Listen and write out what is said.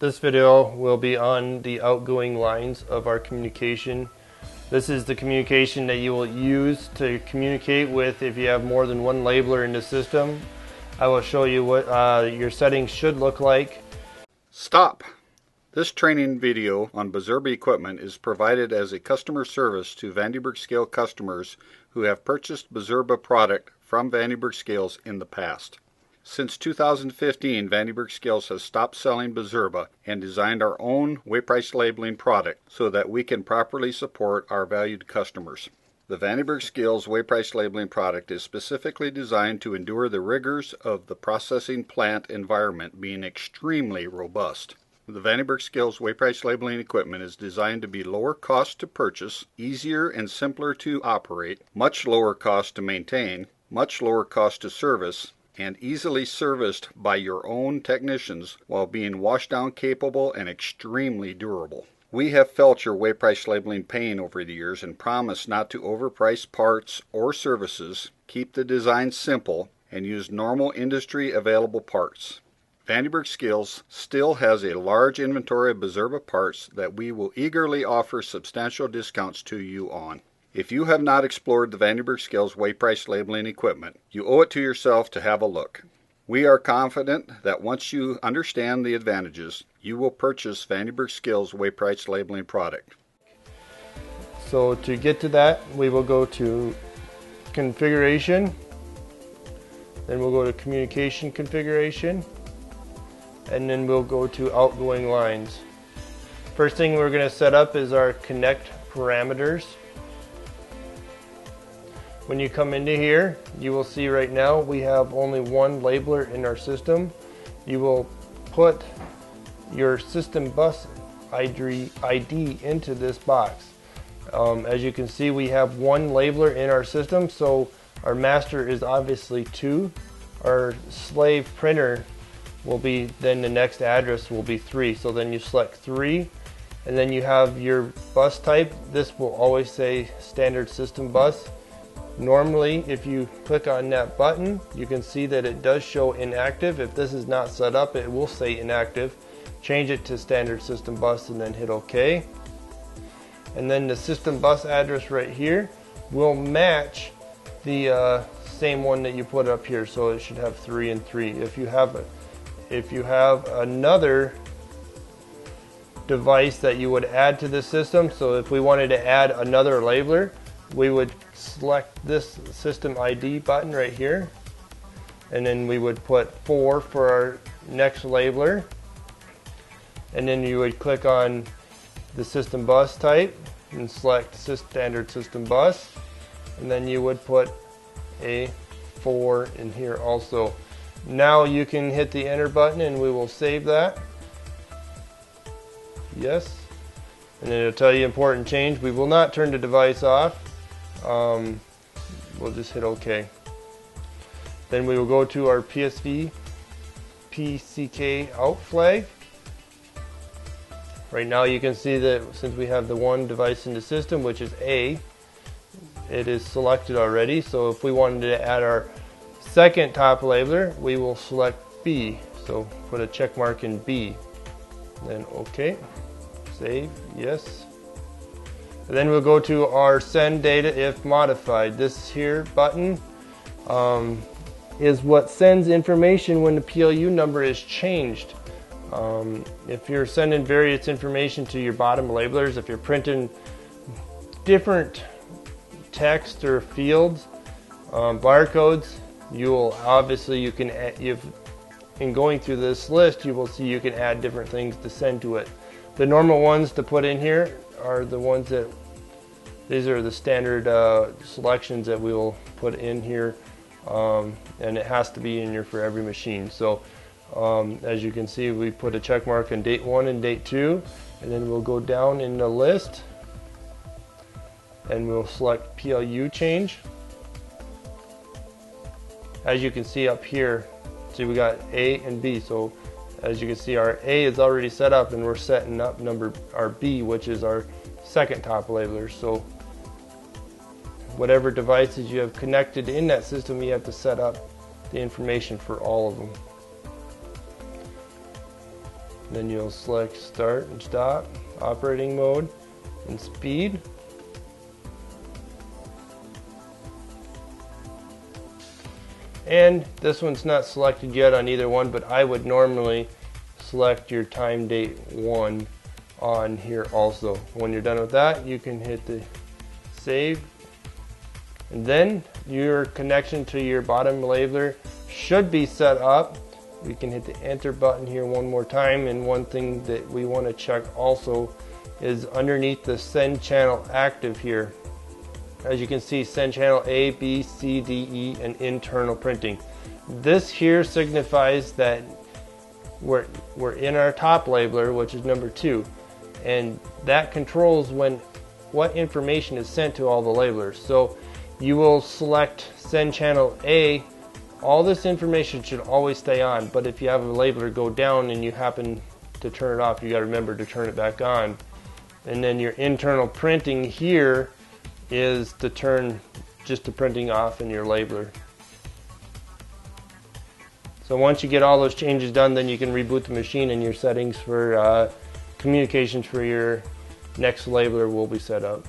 This video will be on the outgoing lines of our communication. This is the communication that you will use to communicate with if you have more than one labeler in the system. I will show you what your settings should look like. Stop! This training video on Bizerba equipment is provided as a customer service to Vande scale customers who have purchased Bizerba product from Vande scales in the past. Since 2015, Vande Scales has stopped selling Bizerba and designed our own way-price labeling product so that we can properly support our valued customers. The Vande Scales way-price labeling product is specifically designed to endure the rigors of the processing plant environment, being extremely robust. The Vande Scales way-price labeling equipment is designed to be lower cost to purchase, easier and simpler to operate, much lower cost to maintain, much lower cost to service, and easily serviced by your own technicians while being washdown capable and extremely durable. We have felt your way-price labeling pain over the years and promise not to overprice parts or services, keep the design simple, and use normal industry available parts. Vande Scales still has a large inventory of Bizerba parts that we will eagerly offer substantial discounts to you on. If you have not explored the Vande Scales way-price labeling equipment, you owe it to yourself to have a look. We are confident that once you understand the advantages, you will purchase Vande Scales way-price labeling product. So to get to that, we will go to configuration, then we'll go to communication configuration, and then we'll go to outgoing lines. First thing we're going to set up is our connect parameters. When you come into here, you will see right now we have only one labeler in our system. You will put your system bus ID into this box. As you can see, we have one labeler in our system, so our master is obviously 2. Our slave printer will be, then the next address will be 3. So then you select 3, and then you have your bus type. This will always say standard system bus. Normally, if you click on that button, you can see that it does show inactive. If this is not set up, it will say inactive. Change it to standard system bus and then hit OK. And then the system bus address right here will match the same one that you put up here. So it should have 3 and 3. If you have another device that you would add to the system, so if we wanted to add another labeler, we would select this system ID button right here, and then we would put 4 for our next labeler, and then you would click on the system bus type and select standard system bus, and then you would put a 4 in here also. Now you can hit the enter button and we will save that. Yes. And then it'll tell you important change. We will not turn the device off. We'll just hit OK. Then we will go to our PSV PCK out flag. Right now you can see that since we have the one device in the system, which is A, it is selected already. So if we wanted to add our second top labeler, we will select B. So put a check mark in B. Then OK. Save. Yes. And then we'll go to our send data if modified. This here button is what sends information when the PLU number is changed. If you're sending various information to your bottom labelers, if you're printing different text or fields, barcodes, you will obviously in going through this list, you will see you can add different things to send to it. The normal ones to put in here are the ones that, these are the standard selections that we will put in here, and it has to be in here for every machine. So as you can see, we put a check mark on date 1 and date 2, and then we'll go down in the list and we'll select PLU change. As you can see up here, see we got A and B. So as you can see, our A is already set up and we're setting up our B, which is our second top labeler. So whatever devices you have connected in that system, you have to set up the information for all of them. Then you'll select start and stop, operating mode, and speed. And this one's not selected yet on either one, but I would normally select your time date 1 on here also. When you're done with that, you can hit the save. And then your connection to your bottom labeler should be set up. We can hit the enter button here one more time, and one thing that we want to check also is underneath the send channel active here. As you can see, send channel A, B, C, D, E, and internal printing. This here signifies that we're in our top labeler, which is number 2, and that controls what information is sent to all the labelers. So you will select send channel A. All this information should always stay on, but if you have a labeler go down and you happen to turn it off, you got to remember to turn it back on. And then your internal printing here is to turn just the printing off in your labeler. So once you get all those changes done, then you can reboot the machine, and your settings for communications for your next labeler will be set up.